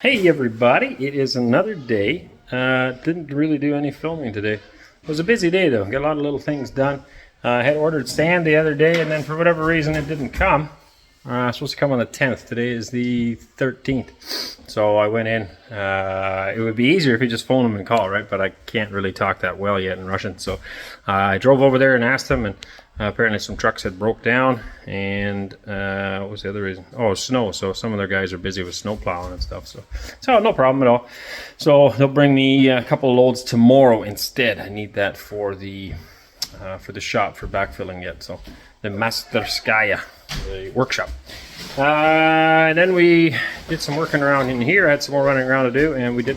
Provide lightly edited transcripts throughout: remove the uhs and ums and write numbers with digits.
Hey everybody, it is another day. Didn't really do any filming today. It was a busy day though, got a lot of little things done. I had ordered sand the other day and then for whatever reason it didn't come. It's supposed to come on the 10th, today is the 13th. So I went in, it would be easier if you just phone them and call, right? But I can't really talk that well yet in Russian. So I drove over there and asked them, and apparently some trucks had broke down, and what was the other reason? Oh, snow. So some of their guys are busy with snow plowing and stuff. So no problem at all. So they'll bring me a couple of loads tomorrow instead. I need that for the shop for backfilling yet. So the Masterskaya, the workshop. And then we did some working around in here. I had some more running around to do, and we did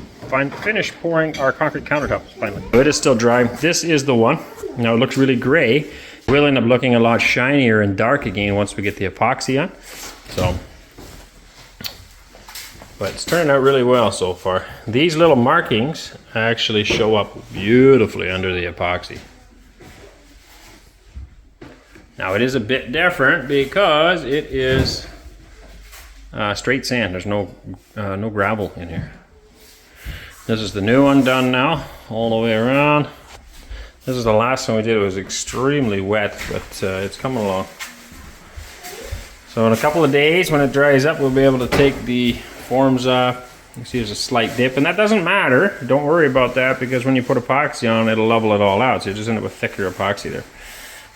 finish pouring our concrete countertops finally. It is still dry. This is the one. Now it looks really gray. It will end up looking a lot shinier and dark again once we get the epoxy on. So, but it's turning out really well so far. These little markings actually show up beautifully under the epoxy. Now it is a bit different because it is straight sand. There's no gravel in here. This is the new one done now, all the way around. This is the last one we did. It was extremely wet, but it's coming along. So in a couple of days, when it dries up, we'll be able to take the forms off. You can see there's a slight dip, and that doesn't matter. Don't worry about that, because when you put epoxy on, it'll level it all out. So you just end up with thicker epoxy there.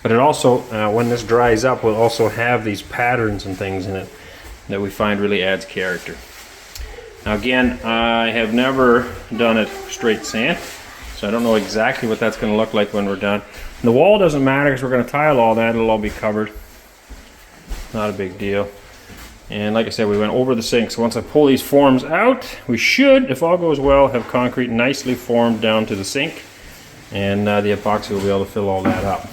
But it also, when this dries up, will also have these patterns and things in it that we find really adds character. Now again, I have never done it straight sand, so I don't know exactly what that's going to look like when we're done. And the wall doesn't matter because we're going to tile all that. It'll all be covered. Not a big deal. And like I said, we went over the sink. So once I pull these forms out, we should, if all goes well, have concrete nicely formed down to the sink. And the epoxy will be able to fill all that up.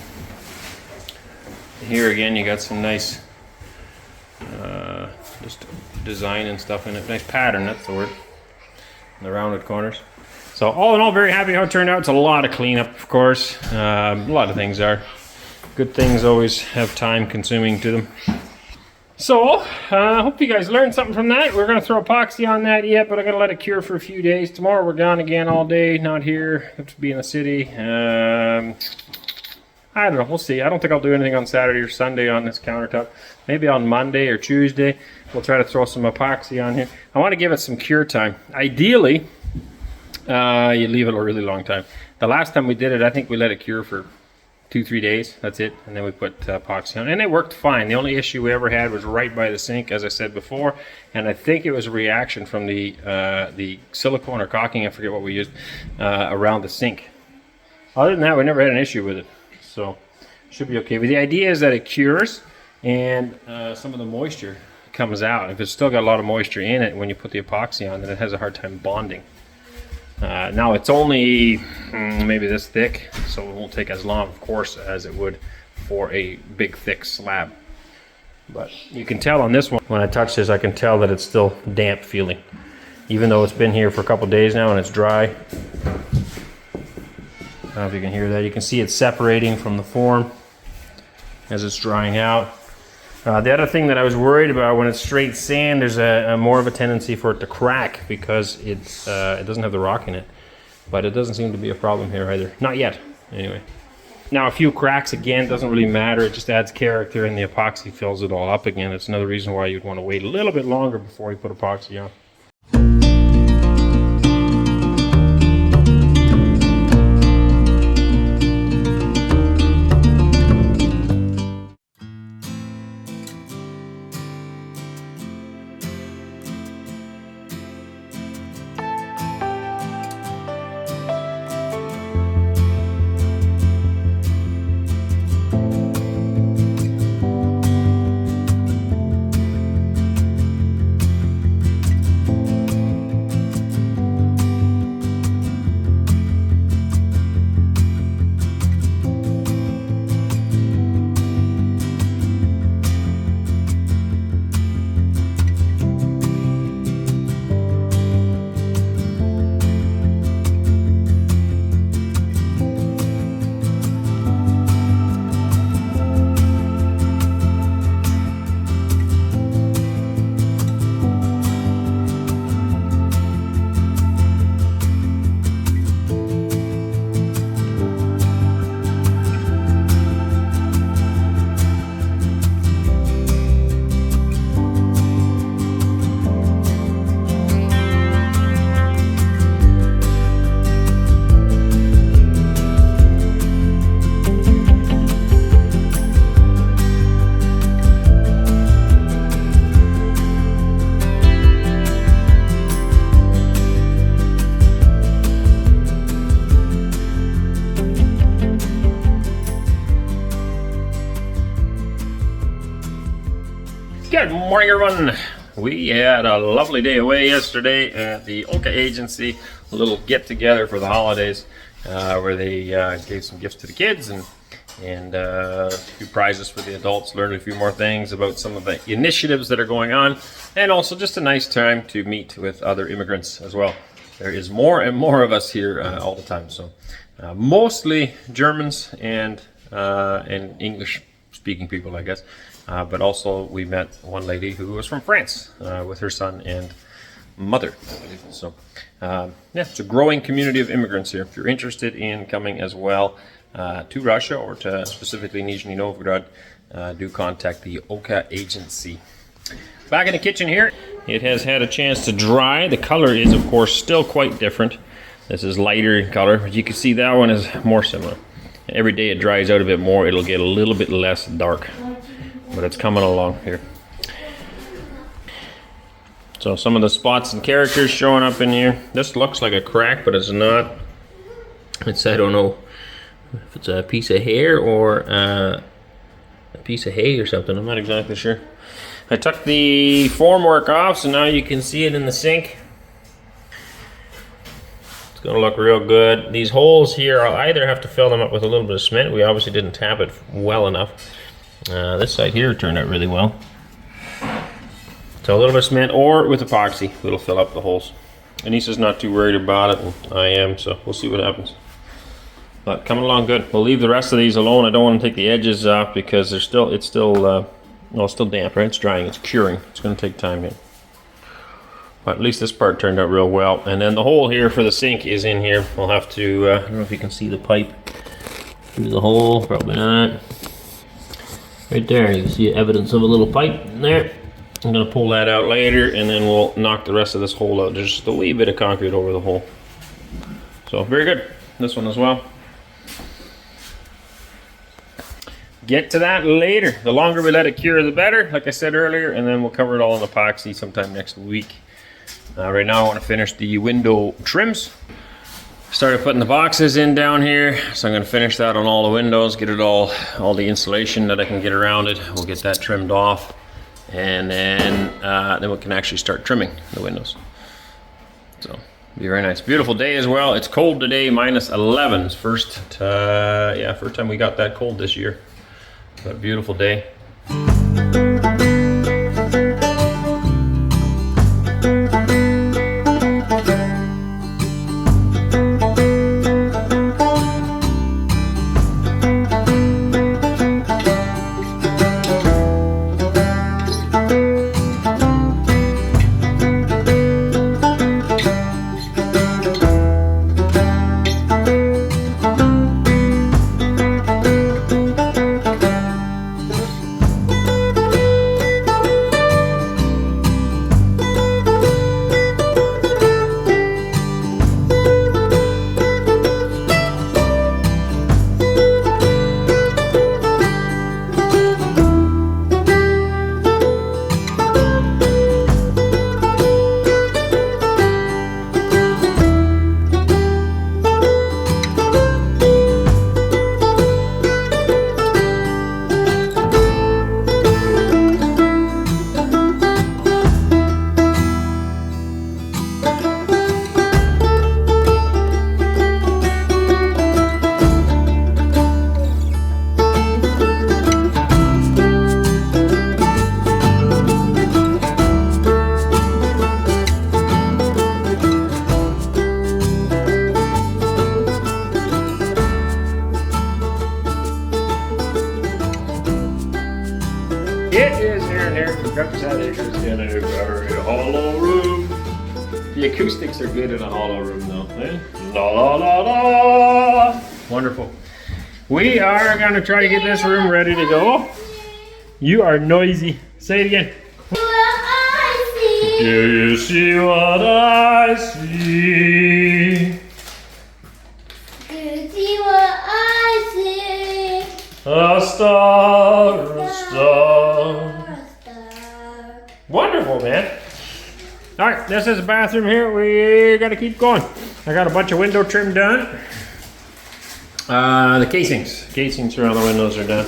Here again, you got some nice just design and stuff in it. Nice pattern, that's the word. The rounded corners. So all in all, very happy how it turned out. It's a lot of cleanup, of course. A lot of things are. Good things always have time consuming to them. So, I hope you guys learned something from that. We're going to throw epoxy on that yet, but I'm going to let it cure for a few days. Tomorrow we're gone again all day, not here. Have to be in the city. I don't know, we'll see. I don't think I'll do anything on Saturday or Sunday on this countertop. Maybe on Monday or Tuesday, we'll try to throw some epoxy on here. I want to give it some cure time. Ideally, you leave it a really long time. The last time we did it, I think we let it cure for 2-3 days. That's it. And then we put epoxy on, and it worked fine. The only issue we ever had was right by the sink, as I said before, and I think it was a reaction from the silicone or caulking, I forget what we used, around the sink. Other than that, we never had an issue with it. So should be okay. But the idea is that it cures and some of the moisture comes out. If it's still got a lot of moisture in it when you put the epoxy on, then it has a hard time bonding. Now it's only maybe this thick, so it won't take as long, of course, as it would for a big thick slab. But you can tell on this one, when I touch this, I can tell that it's still damp feeling. Even though it's been here for a couple days now and it's dry. I don't know if you can hear that. You can see it separating from the form as it's drying out. The other thing that I was worried about, when it's straight sand, there's a more of a tendency for it to crack because it doesn't have the rock in it. But it doesn't seem to be a problem here either. Not yet, anyway. Now a few cracks, again, doesn't really matter. It just adds character and the epoxy fills it all up again. It's another reason why you'd want to wait a little bit longer before you put epoxy on. Good morning, everyone. We had a lovely day away yesterday at the Oka Agency, a little get-together for the holidays, where they gave some gifts to the kids and a few prizes for the adults, learned a few more things about some of the initiatives that are going on, and also just a nice time to meet with other immigrants as well. There is more and more of us here all the time, so mostly Germans and English-speaking people, I guess. But also we met one lady who was from France with her son and mother, I believe. So yeah, it's a growing community of immigrants here. If you're interested in coming as well to Russia or to specifically Nizhny Novgorod, do contact the Oka Agency. Back in the kitchen here, it has had a chance to dry. The color is, of course, still quite different. This is lighter in color, but you can see that one is more similar. Every day it dries out a bit more, it'll get a little bit less dark. But it's coming along here. So some of the spots and characters showing up in here. This looks like a crack, but it's not. It's, I don't know if it's a piece of hair or a piece of hay or something. I'm not exactly sure. I took the formwork off, so now you can see it in the sink. It's gonna look real good. These holes here, I'll either have to fill them up with a little bit of cement. We obviously didn't tap it well enough. This side here turned out really well. So a little bit of cement or with epoxy, it'll fill up the holes. Anneesa's not too worried about it, and I am, so we'll see what happens. But coming along good. We'll leave the rest of these alone. I don't want to take the edges off because they're still, it's still damp, right? It's drying, it's curing. It's going to take time here. But at least this part turned out real well. And then the hole here for the sink is in here. We'll have to, I don't know if you can see the pipe through the hole, probably not. Right there, you can see evidence of a little pipe in there. I'm going to pull that out later, and then we'll knock the rest of this hole out. There's just a wee bit of concrete over the hole. So, very good. This one as well. Get to that later. The longer we let it cure, the better, like I said earlier, and then we'll cover it all in epoxy sometime next week. Right now, I want to finish the window trims. Started putting the boxes in down here, so I'm going to finish that on all the windows, get it all the insulation that I can get around it. We'll get that trimmed off, and then we can actually start trimming the windows. So, be very nice. Beautiful day as well. It's cold today, -11. It's first time we got that cold this year. But beautiful day. Hollow room. The acoustics are good in a hollow room though. Eh? La la la la. Wonderful. We are going to try to get this room ready to go. You are noisy. Say it again. Do you see what I see? Do you see what I see? A star, a star. Wonderful, man. All right, this is the bathroom here. We got to keep going. I got a bunch of window trim done. The casings around the windows are done.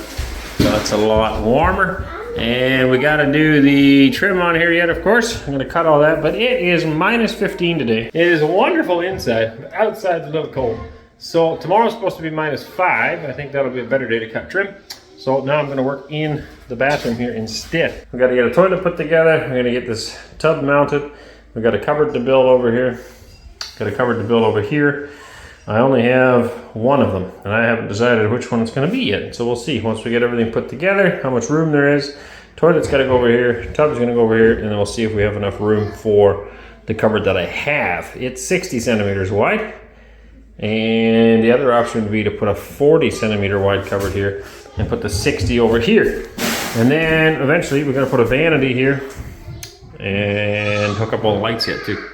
So that's a lot warmer. And we got to do the trim on here yet, of course. I'm going to cut all that, but it is minus 15 today. It is wonderful inside, but outside's a little cold. So tomorrow's supposed to be minus 5. I think that'll be a better day to cut trim. So now I'm going to work in the bathroom here instead. We've got to get a toilet put together. We're going to get this tub mounted. We've got a cupboard to build over here. Got a cupboard to build over here. I only have one of them, and I haven't decided which one it's going to be yet. So we'll see once we get everything put together, how much room there is. Toilet's got to go over here, tub's going to go over here, and then we'll see if we have enough room for the cupboard that I have. It's 60 centimeters wide, and the other option would be to put a 40 centimeter wide cupboard here and put the 60 over here. And then eventually we're going to put a vanity here and hook up all the lights yet too.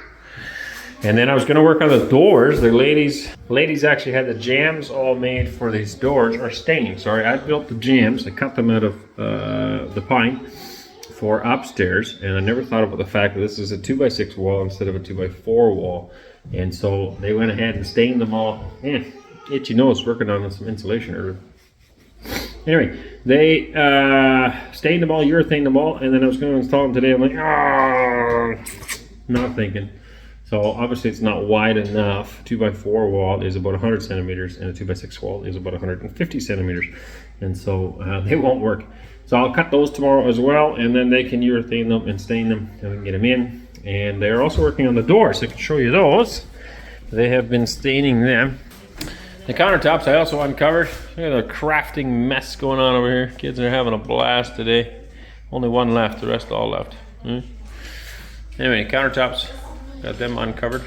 And then I was going to work on the doors. The ladies actually had the jambs all made for these doors, or stained. Sorry, I built the jambs. I cut them out of the pine for upstairs, and I never thought about the fact that this is a 2x6 wall instead of a 2x4 wall. And so they went ahead and stained them all. Itchy nose working on some insulation earlier. Anyway, they stained them all, urethane them all, and then I was going to install them today. I'm like, not thinking. So obviously it's not wide enough. 2x4 wall is about 100 centimeters and a 2x6 wall is about 150 centimeters. And so they won't work. So I'll cut those tomorrow as well, and then they can urethane them and stain them, and we can get them in. And they're also working on the doors, so I can show you those. They have been staining them. The countertops I also uncovered. Look at the crafting mess going on over here. Kids are having a blast today. Only one left, the rest all left. Anyway, countertops. Got them uncovered.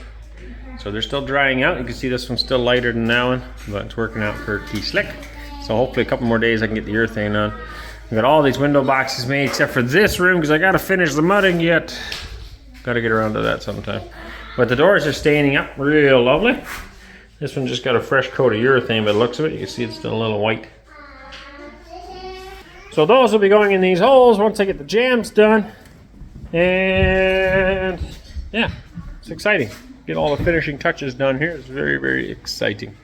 So they're still drying out. You can see this one's still lighter than that one, but it's working out pretty slick. So hopefully a couple more days I can get the urethane on. We got all these window boxes made except for this room because I got to finish the mudding yet. Got to get around to that sometime. But the doors are staining up real lovely. This one just got a fresh coat of urethane by the looks of it. You can see it's still a little white. So those will be going in these holes once I get the jambs done. And yeah. It's exciting. Get all the finishing touches done here. It's very, very exciting.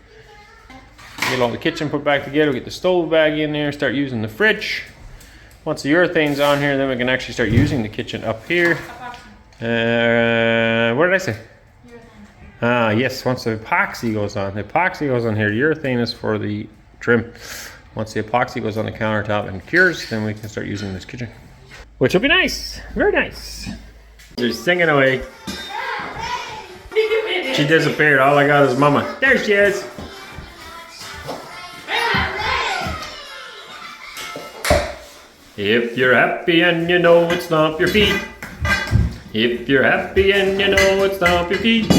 Get all the kitchen put back together. Get the stove back in there. Start using the fridge. Once the urethane's on here, then we can actually start using the kitchen up here. What did I say? Urethane. Yes, once the epoxy goes on. The epoxy goes on here. The urethane is for the trim. Once the epoxy goes on the countertop and cures, then we can start using this kitchen. Which will be nice. Very nice. They're singing away. She disappeared. All I got is Mama. There she is. If you're happy and you know it, stomp your feet. If you're happy and you know it, stomp your feet.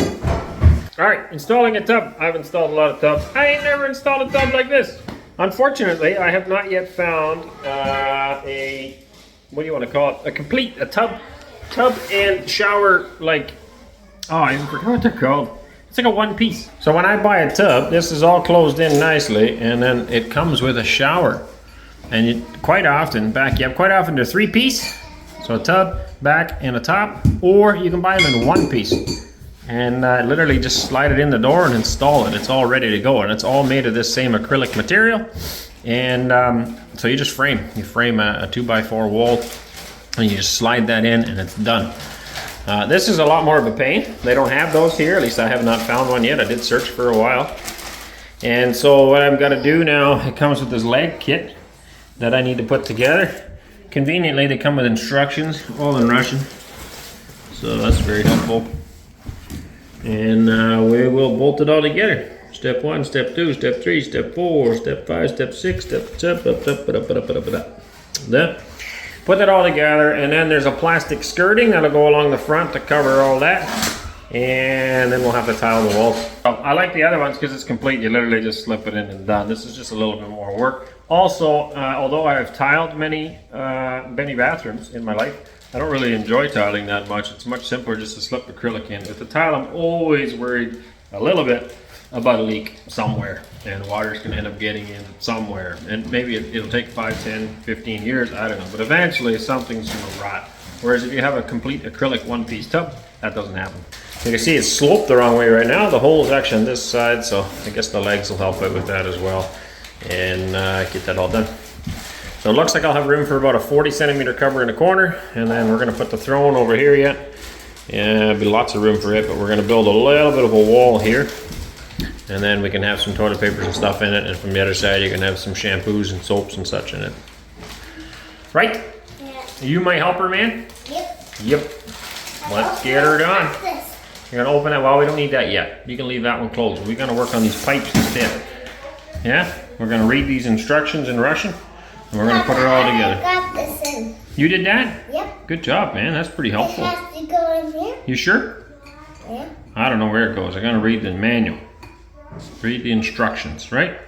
Alright, installing a tub. I've installed a lot of tubs. I ain't never installed a tub like this. Unfortunately, I have not yet found what do you want to call it? A tub and shower, like, oh, I forgot what they're called. It's like a one piece. So when I buy a tub, this is all closed in nicely, and then it comes with a shower. And quite often they're 3-piece. So a tub, back, and a top, or you can buy them in 1 piece. And literally just slide it in the door and install it. It's all ready to go, and it's all made of this same acrylic material. And so you just frame a 2x4 wall, and you just slide that in, and it's done. This is a lot more of a pain. They don't have those here, at least I have not found one yet. I did search for a while. And so what I'm gonna do now, it comes with this leg kit that I need to put together. Conveniently, they come with instructions, all in Russian. So that's very helpful. And we will bolt it all together. Step 1, step 2, step 3, step 4, step 5, step 6, step 7, put that all together, and then there's a plastic skirting that'll go along the front to cover all that, and then we'll have to tile the walls. I like the other ones because it's complete. You literally just slip it in and done. This is just a little bit more work. Also, although I have tiled many bathrooms in my life, I don't really enjoy tiling that much. It's much simpler just to slip acrylic in. With the tile, I'm always worried a little bit about a leak somewhere, and water's gonna end up getting in somewhere. And maybe it'll take 5, 10, 15 years, I don't know. But eventually something's gonna rot. Whereas if you have a complete acrylic one-piece tub, that doesn't happen. You can see it's sloped the wrong way right now. The hole is actually on this side, so I guess the legs will help out with that as well. And get that all done. So it looks like I'll have room for about a 40 centimeter cover in the corner, and then we're gonna put the throne over here yet. Yeah, there'll be lots of room for it, but we're gonna build a little bit of a wall here. And then we can have some toilet papers and stuff in it, and from the other side you can have some shampoos and soaps and such in it. Right? Yeah. Are you my helper, man? Yep. Yep. Let's get her done. You're gonna open it. Well, we don't need that yet. You can leave that one closed. We're gonna work on these pipes instead. Yeah? We're gonna read these instructions in Russian, and we're gonna put it all together. I got this in. You did that? Yep. Good job, man. That's pretty It helpful. has to go in here. You sure? Yeah. I don't know where it goes. I'm gonna read the manual. Read the instructions, right?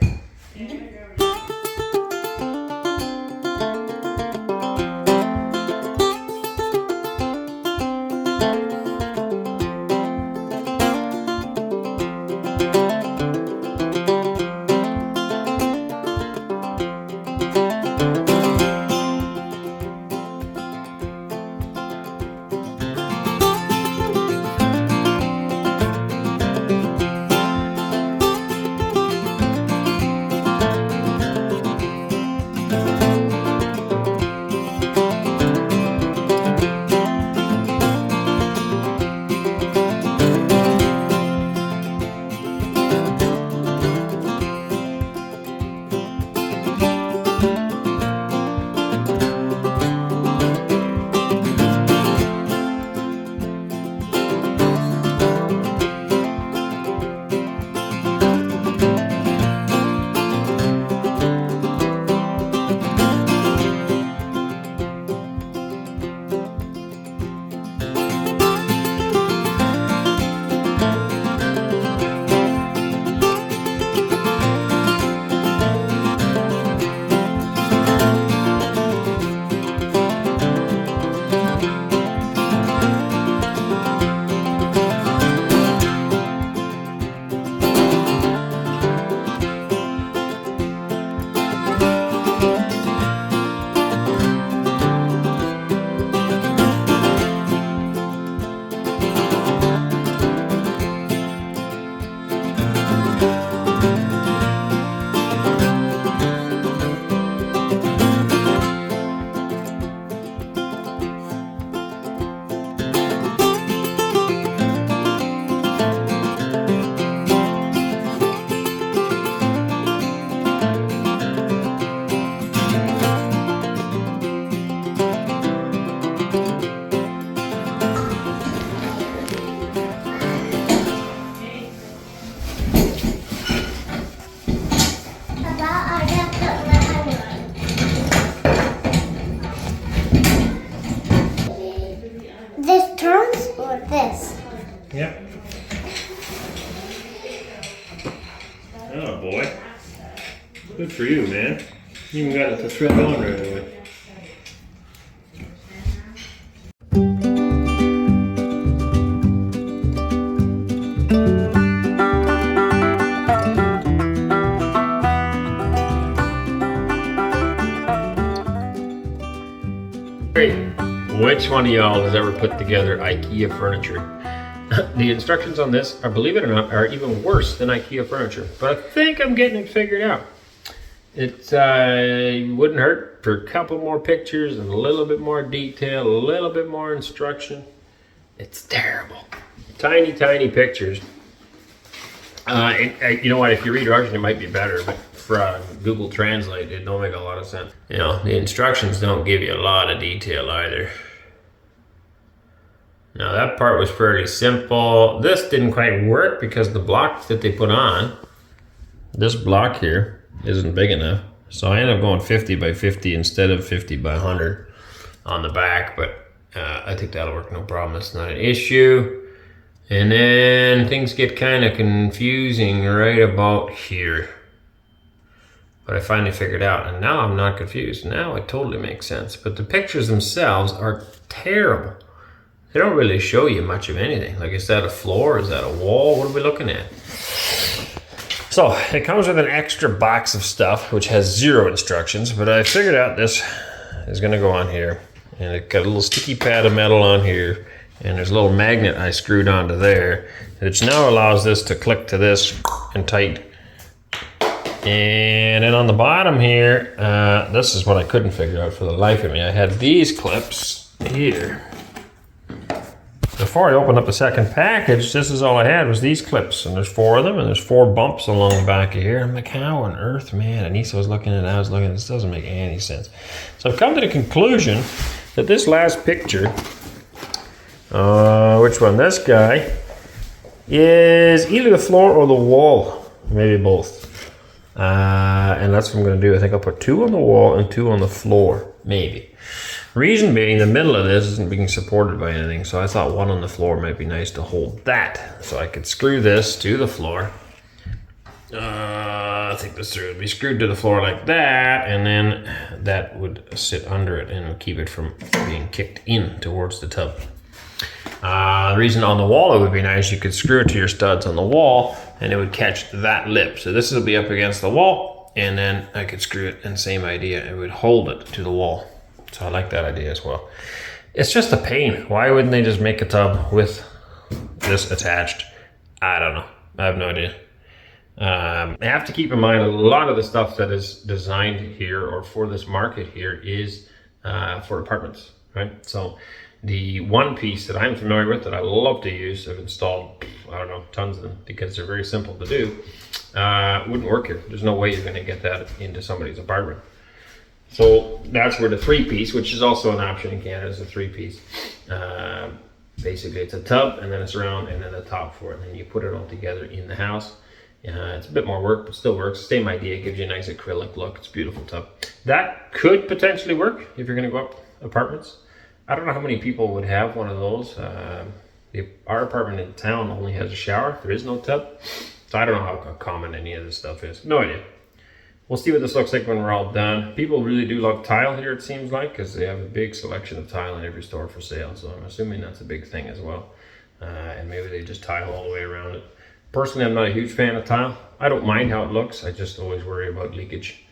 This turns or this? Yep. Oh boy. Good for you, man. You even got it to thread on right away. Which one of y'all has ever put together IKEA furniture? The instructions on this, believe it or not, are even worse than IKEA furniture. But I think I'm getting it figured out. It wouldn't hurt for a couple more pictures and a little bit more detail, a little bit more instruction. It's terrible. Tiny, tiny pictures. You know what, if you read Russian, it might be better, but for Google Translate, it don't make a lot of sense. You know, the instructions don't give you a lot of detail either. Now that part was fairly simple. This didn't quite work because the block that they put on, this block here, isn't big enough. So I ended up going 50 by 50 instead of 50 by 100 on the back, but I think that'll work no problem. That's not an issue. And then things get kind of confusing right about here. But I finally figured out, and now I'm not confused. Now it totally makes sense. But the pictures themselves are terrible. They don't really show you much of anything. Like, is that a floor? Is that a wall? What are we looking at? So it comes with an extra box of stuff, which has 0 instructions, but I figured out this is gonna go on here. And it got a little sticky pad of metal on here, and there's a little magnet I screwed onto there, which now allows this to click to this and tight. And then on the bottom here, this is what I couldn't figure out for the life of me. I had these clips here. Before I opened up the second package, this is all I had was these clips. And there's 4 of them, and there's 4 bumps along the back of here. I'm like, how on earth, man? Anneesa was looking at it, I was looking at it. This doesn't make any sense. So I've come to the conclusion that this last picture, which one? This guy, is either the floor or the wall. Maybe both. And that's what I'm going to do. I think I'll put 2 on the wall and 2 on the floor. Maybe. Reason being, the middle of this isn't being supported by anything, so I thought 1 on the floor might be nice to hold that. So I could screw this to the floor. I think this would be screwed to the floor like that, and then that would sit under it and keep it from being kicked in towards the tub. The reason on the wall it would be nice, you could screw it to your studs on the wall and it would catch that lip. So this will be up against the wall, and then I could screw it, and same idea, it would hold it to the wall. So I like that idea as well. It's just a pain. Why wouldn't they just make a tub with this attached? I don't know. I have no idea. I have to keep in mind a lot of the stuff that is designed here or for this market here is for apartments, right? So the one piece that I'm familiar with that I love to use, I've installed, I don't know, tons of them because they're very simple to do, wouldn't work here. There's no way you're going to get that into somebody's apartment. So that's where the 3-piece, which is also an option in Canada, is a 3-piece. Basically, it's a tub, and then it's round, and then the top for it. And then you put it all together in the house. It's a bit more work, but still works. Same idea, gives you a nice acrylic look. It's a beautiful tub. That could potentially work if you're going to go up apartments. I don't know how many people would have one of those. Our apartment in town only has a shower. There is no tub. So I don't know how common any of this stuff is. No idea. We'll see what this looks like when we're all done. People really do love tile here, it seems like, because they have a big selection of tile in every store for sale. So I'm assuming that's a big thing as well. And maybe they just tile all the way around it. Personally, I'm not a huge fan of tile. I don't mind how it looks. I just always worry about leakage.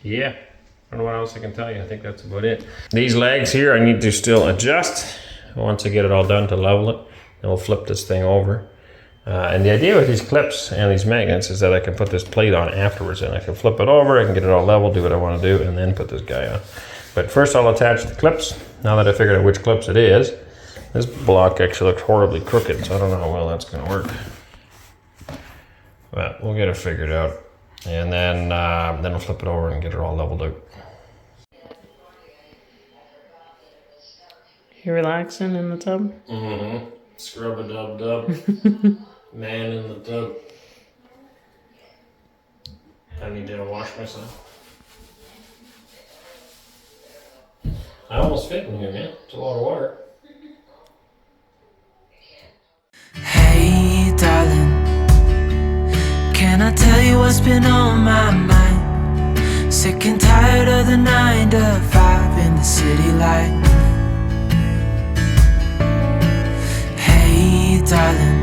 Yeah, I don't know what else I can tell you. I think that's about it. These legs here, I need to still adjust. Once I get it all done to level it, then we'll flip this thing over. And the idea with these clips and these magnets is that I can put this plate on afterwards, and I can flip it over, I can get it all level, do what I want to do, and then put this guy on. But first I'll attach the clips. Now that I figured out which clips it is, this block actually looks horribly crooked, so I don't know how well that's going to work. But we'll get it figured out. And then we'll flip it over and get it all leveled out. You relaxing in the tub? Mm-hmm. Scrub-a-dub-dub. Man in the tub. I need to wash myself. I almost fit in here, man. It's a lot of water. Hey, darling, can I tell you what's been on my mind? Sick and tired of the 9 to 5 in the city life. Hey, darling,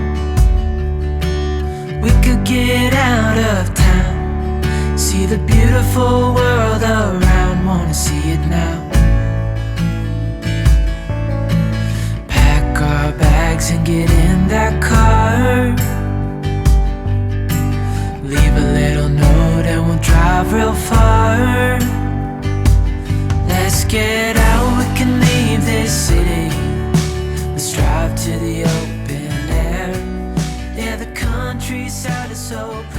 we could get out of town, see the beautiful world around, wanna see it now. Pack our bags and get in that car, leave a little note and we'll drive real far. Let's get out, we can leave this city. Let's drive to the open air. Yeah, the countryside is so pretty.